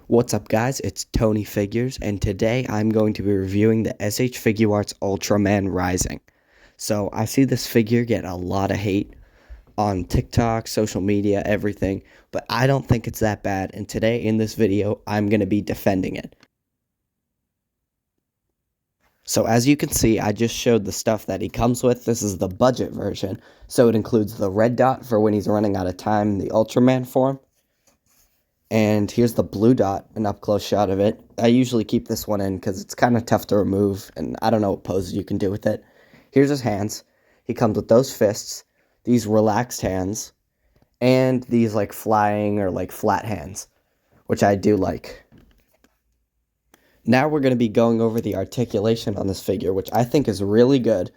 What's up, guys? It's Tony Figures, and today I'm going to be reviewing the Figuarts Ultraman Rising. So I see this figure get a lot of hate on TikTok, social media, everything, but I don't think it's that bad, and today in this video I'm going to be defending it. So as you can see, I just showed the stuff that he comes with. This is the budget version, so it includes the red dot for when he's running out of time in the Ultraman form. And here's the blue dot, an up-close shot of it. I usually keep this one in because it's kind of tough to remove, and I don't know what poses you can do with it. Here's his hands. He comes with those fists, these relaxed hands, and these like flying or like flat hands, which I do like. Now we're going to be going over the articulation on this figure, which I think is really good.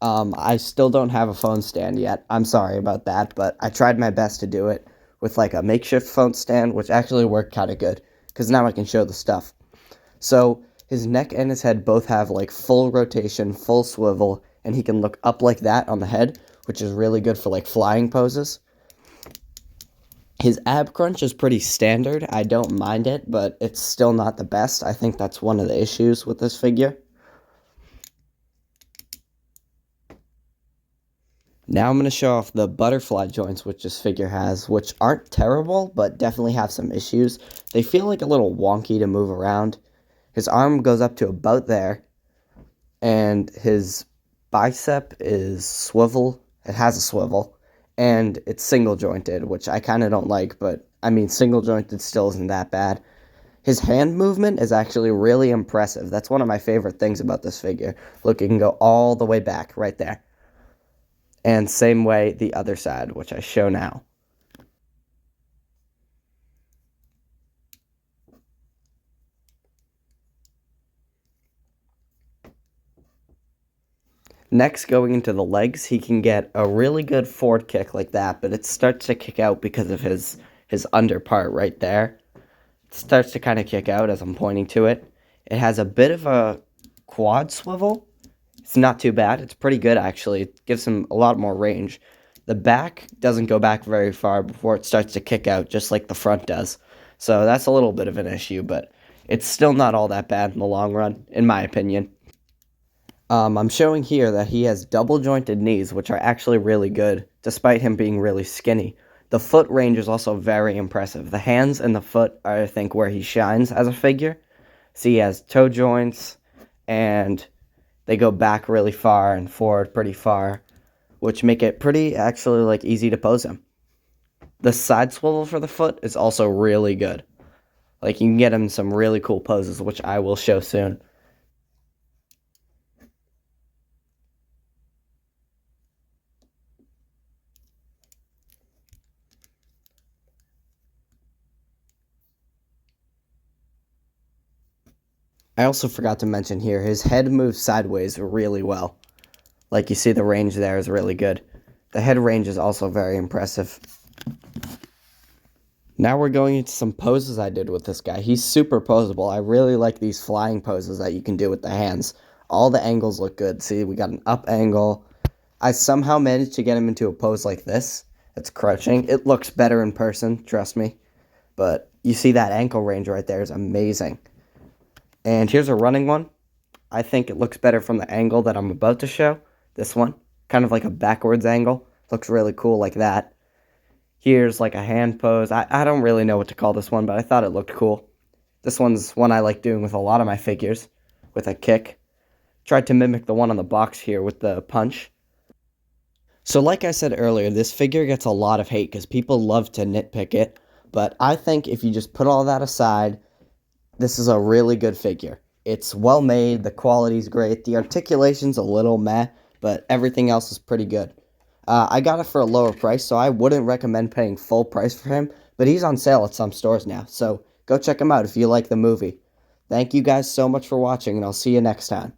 I still don't have a phone stand yet. I'm sorry about that, but I tried my best to do it with like a makeshift phone stand, which actually worked kind of good, because now I can show the stuff. So his neck and his head both have like full rotation, full swivel, and he can look up like that on the head, which is really good for like flying poses. His ab crunch is pretty standard. I don't mind it, but it's still not the best. I think that's one of the issues with this figure. Now I'm going to show off the butterfly joints which this figure has, which aren't terrible, but definitely have some issues. They feel like a little wonky to move around. His arm goes up to about there, and his bicep is swivel. It has a swivel, and it's single jointed, which I kind of don't like, but I mean, single jointed still isn't that bad. His hand movement is actually really impressive. That's one of my favorite things about this figure. Look, it can go all the way back right there. And same way the other side, which I show now. Next, going into the legs, he can get a really good forward kick like that, but it starts to kick out because of his under part right there. It starts to kind of kick out as I'm pointing to it. It has a bit of a quad swivel. It's not too bad. It's pretty good, actually. It gives him a lot more range. The back doesn't go back very far before it starts to kick out, just like the front does. So that's a little bit of an issue, but it's still not all that bad in the long run, in my opinion. I'm showing here that he has double jointed knees, which are actually really good, despite him being really skinny. The foot range is also very impressive. The hands and the foot are, I think, where he shines as a figure. So he has toe joints, and they go back really far and forward pretty far, which make it pretty, actually, like, easy to pose him. The side swivel for the foot is also really good. Like, you can get him some really cool poses, which I will show soon. I also forgot to mention here, his head moves sideways really well. Like, you see the range there is really good. The head range is also very impressive. Now we're going into some poses I did with this guy. He's super posable. I really like these flying poses that you can do with the hands. All the angles look good. See, we got an up angle. I somehow managed to get him into a pose like this. It's crouching. It looks better in person, trust me. But you see that ankle range right there is amazing. And here's a running one. I think it looks better from the angle that I'm about to show. This one, kind of like a backwards angle. Looks really cool like that. Here's like a hand pose. I don't really know what to call this one, but I thought it looked cool. This one's one I like doing with a lot of my figures, with a kick. Tried to mimic the one on the box here with the punch. So like I said earlier, this figure gets a lot of hate because people love to nitpick it. But I think if you just put all that aside, this is a really good figure. It's well made, the quality's great, the articulation's a little meh, but everything else is pretty good. I got it for a lower price, so I wouldn't recommend paying full price for him, but he's on sale at some stores now, so go check him out if you like the movie. Thank you guys so much for watching, and I'll see you next time.